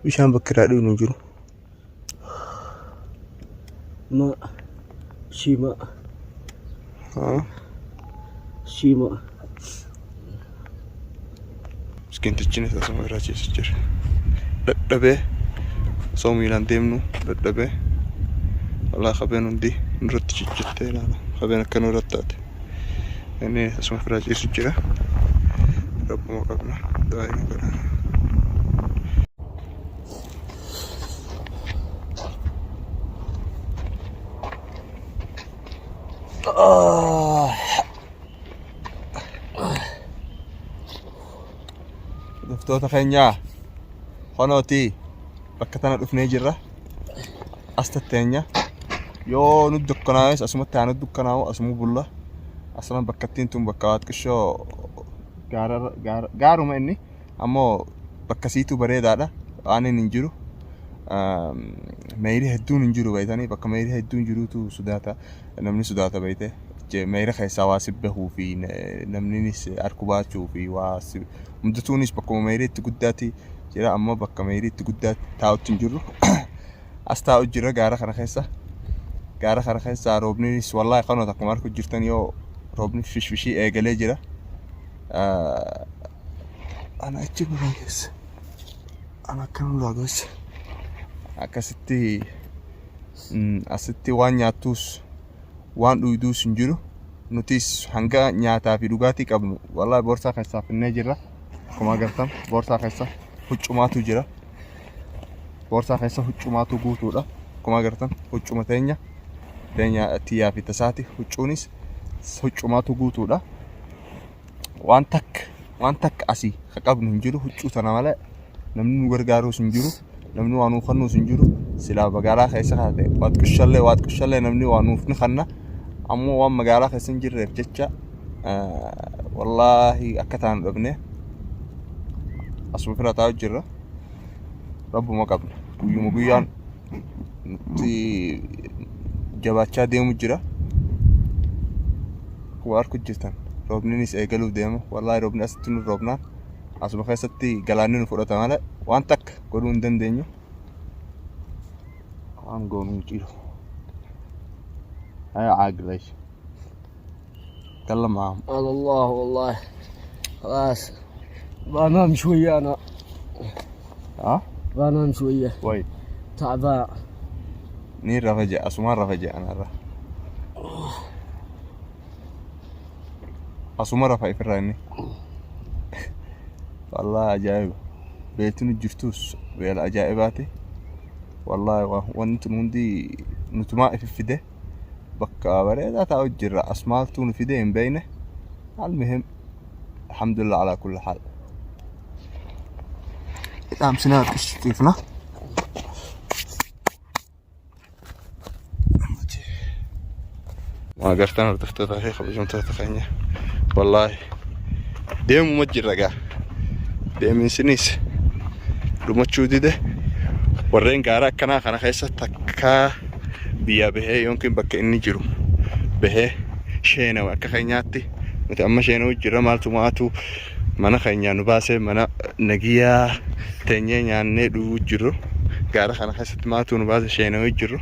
bishaan bakka irraa dhufu hin jiru. ما شيما شيما Miskiintichi asuma irraa ciisaa jira. Dadhabee osoo miilaan deemnu dadhabee walaa qabeen hundi nurratti ciccitee ilaala. Qabeen akka nurratti taate. Inni asuma irraa ciisaa jira. Rabbuma qabna. Du'aa inni godhana. Doftoota keenyaa honooti bakka tana dhufnee jirra. As tatteenya yoo nu dukkanaa'es asumatti haa nu dukkanaa'u asuma bulla. Aslan bakkattiin tun bakka waaqishoo gaaruma inni ammoo bakka siitu bareedaadha. Waan inni hin jiru meeyrii hedduun hin jiru beeytanii bakka meeyrii hedduun jiruutu sodaata. Namni sodaata beeyte meeyrii keessaa waa sibbahuu fi namninis harku baachuu fi waa mudatuunis bakkuma meeyrii itti guddaatti jira ammoo bakka meeyrii itti guddaatti taa'utti hin jirru. As taa'u jira gaara kana keessa. Gaara kana keessa roobnis wallaahi qanoota akkuma harku jirtan yoo roobni fishfishii eegalee jira. Ana achi gurra keessa. Ana akkana nurraa gosa. Akkasitti asitti waan nyaattus waan dhuyduus hin jiru. Nutis hanga nyaataa fi dhugaatii qabnu wallaahi boorsaa keessaa finnee jirra. Akkuma agartan boorsaa keessa huccumaatu jira. Boorsaa keessa huccumaatu guutuudha. Akkuma agartan huccuma teenya tiyyaa fi tasaati huccuunis huccumaatu guutuudha. Waan takka asii qabnu hin jiru huccuu tana malee namni nu gargaaruus hin jiru. Namni waan nuuf kennuus hin jiru. Silaa magaalaa keessa kaate waaqushallee namni waan nuuf ni kenna. Ammoo waan magaalaa keessa hin jirreef jecha wallaahi akka taanu dhabne asuma fira taa'u jirra. Rabbuma qabna. Guyyuma guyyaan nuti jabaachaa deemu jira. Akkuma harku jirtan roobninis eegaluuf deema. Wallaahi roobni asitti nu roobnaan asuma keessatti galaanni nu fudhata malee waan takka godhuu hin dandeenyu. Waan goonu hin jiru. هيا عاقل ايش تكلم معاهم. على الله والله خلاص بنام شوية أنا. بنام شوية. وين؟ تعبان. نير رفجع أسمان رفجع أنا را. أسمان رفع في الرأي. والله عجائب. بيتنا جرتوس ويا عجائباتي. والله وانتم هندي نتماء في الفده. بكا بريدة تأجر أسمالتون في دين بينه. المهم الحمد لله على كل حال. دام سنات كيفنا ما قرت أنا ردفت دقيقة بجمت تخيني والله ديم ممجر رجع ديم من سنيس لما تشودي ده ورين قارا كنا خيسة تكا بيا به يمكن بك إني جرو به شينا وكخيناتي متأمل شينا وجرا مالتو ماتو mana keenya nu baase mana nagiyaa teenyee nyaannee dhuguu jirru gaara kana keessatti maatu nu baase sheenaa jirru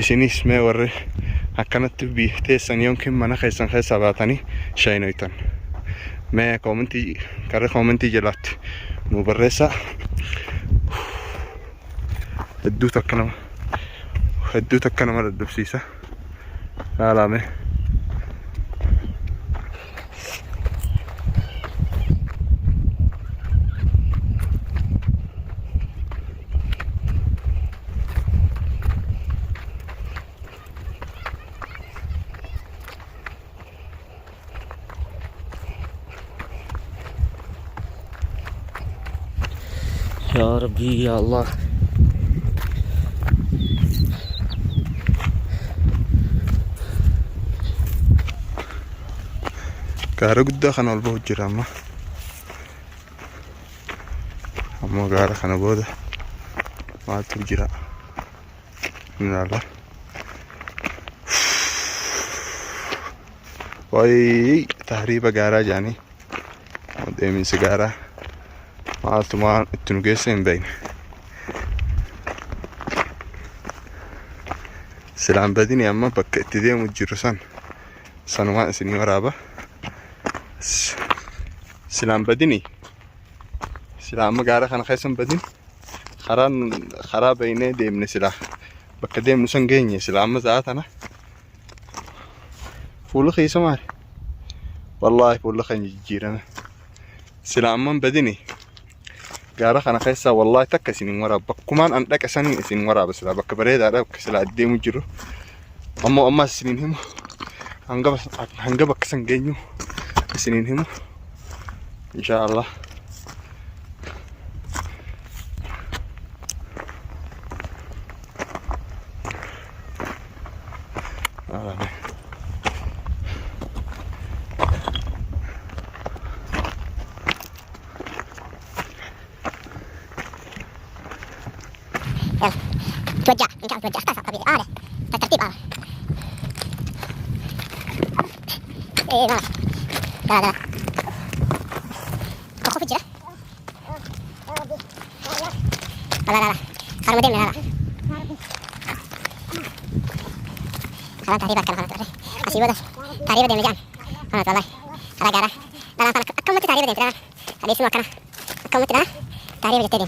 isinis mee warri akkanatti teessan yookiin mana keessan keessaa baatanii sheenaytan mee koomentii karra koomentii jalatti nu barreessaa hedduu takka nama dadhabsiisa laalame. يا ربي يا الله gaara guddaa kana ol bahu jira ammoo gaara kana booda maaltu jira ilaala wayi tahriiba gaaraa jedhanii deeminsi gaaraa maaltu maan itti nu geesse hin beekne silaan badini amma bakka itti deemu jiru sanumaan isinii waraaba. Silaan badini silaa amma gaara kana keessan badin karaa baynee deemne silaa bakka deemnu san geenye silaa amma za'a tana fuula keessa maali wallaahi fuula keenya jijjiirame. Silaa amman badini gaara kana keessaa wallaahi takka isiniin waraaba bakkumaan an dhaqa saniin isiniin waraaba silaa bakka bareedaadha bakka silaa deemu jiru. Ammoo ammaas isiniin himu hanga bakka san geenyu isiniin himu inshaallah. توجع ان كان توجع استاذ طبيعي الترتيب ايه لا كخوف الجرة لا خلنا مدين لا خلنا تقريبا كم خلنا أسيبه ده تقريبا دي مجان خلنا والله على جارة لا أكمل تقريبا دي هذه اسمه كنا أكمل تقريبا دي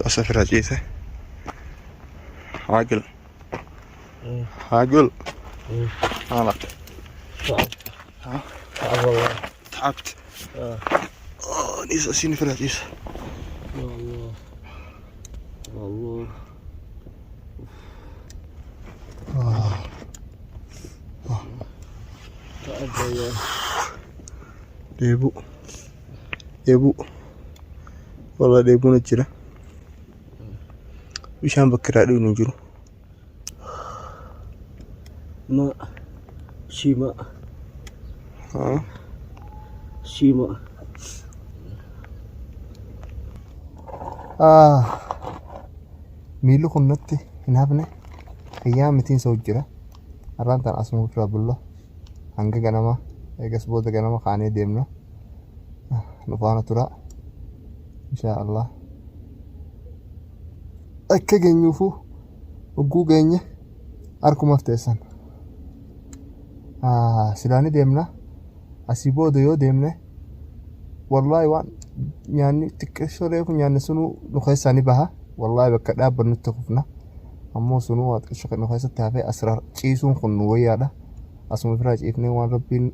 أسف رجيسة عاقل عاقل غلط تعب والله. تعبت نيسا سيني في رجيسة يا الله يا الله. تعب والله. deebuu والله deebuun jira bishaan bakka raadhiin hin jiru ما شيما شيما miilli kun natti hin hafne ayyaa mitiin isa hojjira har'aan tan asuma ofirraa bulla hanga ganama eegas booda ganama kaanee deemna nu faana tura inshaa Allah akka geenyuufu hogguu geenye harkumaaf teessan silaani deemna asii booda yoo deemne wallaahi waan nyaanni xiqqeessoo reefu nyaanni sunuu nu keessaa ni baha wallaahi bakka dhaabbannutti kufna ammoo sunuu waan xiqqeessoo nu keessatti hafee asirra ciisuun kun nu wayyaadha asuma biraa ciifnee waan rabbiin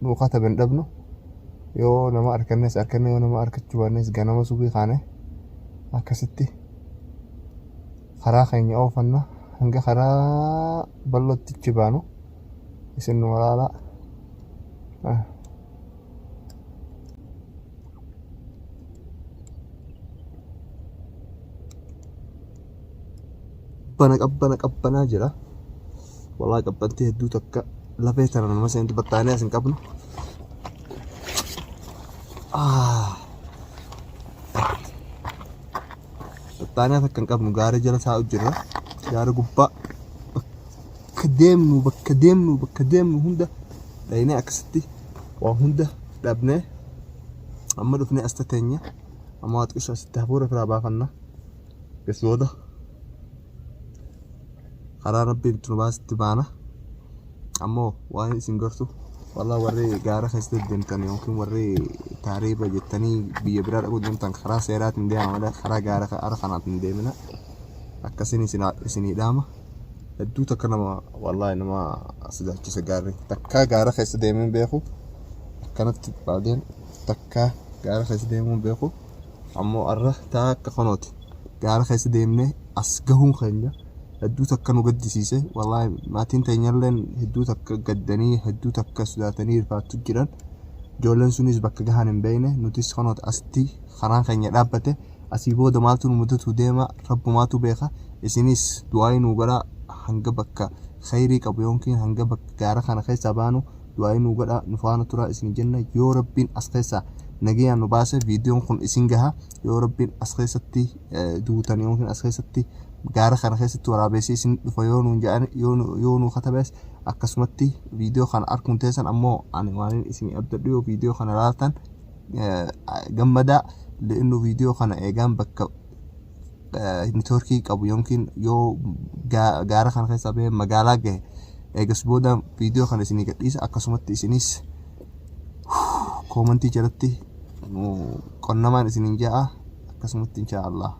nu katabe hin dhabnu yoo nama arkannes arkanne yoo nama arkachuu baannes ganama subii kaane akkasitti karaa keenya oofanna hanga karaa bal'ootti baanu isin nu walaalaa qabbanaa jira wallaahi qabbantii hedduu takka lafee tana nama seentu battaanee asin qabnu battaanee takka hin qabnu gaara jala taa'u jirra gaara gubbaa bakka deemnu hunda dhaynee akkasitti waa hunda dhabnee amma dhufnee asta teenya amma waa xiqqisho asitti hafuura firaa baafanna gesooda karaa rabbiin itti nu baasitti baana ammoo waan isin gortu wallaahi warri gaara keessatti deemtan yookiin warri taariiba jettanii biyya biraa dhaquu deemtan karaa seeraatiin deema malee karaa gaara ara kanaatiin deemina akkasiin isinii dhaama hedduu takka nama wallaahi nama sodaachisa gaarri takkaa gaara keessa deemuun beeku akkanatti baadeen takkaa gaara keessa deemuun beeku ammoo arra taa akka kanooti gaara keessa deemnee as gahuun keenya hedduu takka nu gaddisiise wallaahi maatiin teenyalleen hedduu takka gaddanii hedduu takka sodaatanii irfaattu jiran ijoolleen sunis bakka gahan hin beekne nutis kanoota asti karaan keenya dhaabbate asii booda maaltu nu mudatu deema rabbumaatu beeka isinis du'aa nu godha hanga bakka khayrii qabu yookiin hanga bakka gaara kana keessa baanu du'aa nu godha nu faana tura isin jenna yoo rabbiin as keessa nagayaan nu baase viidiyoon kun isin gaha yoo rabbiin as keessatti duutan yookiin as keessatti gaara kana keessatti waraabessi isin dhufa yoo nu ja'an yoo nu katabees akkasumatti viidiyoo kana arkuun teessan ammoo ani waan isin abdadhu yoo viidiyoo kana laatan gammada لأنه فيديو خنا إيجام بك نتوركي قبو يمكن يو جارة خنا خيس أبيه مجالا جه إيجاس بودا فيديو خنا سني كتيس أكسمت سنيس كومنتي جرتي كنا ما نسنين جاء أكسمت إن شاء الله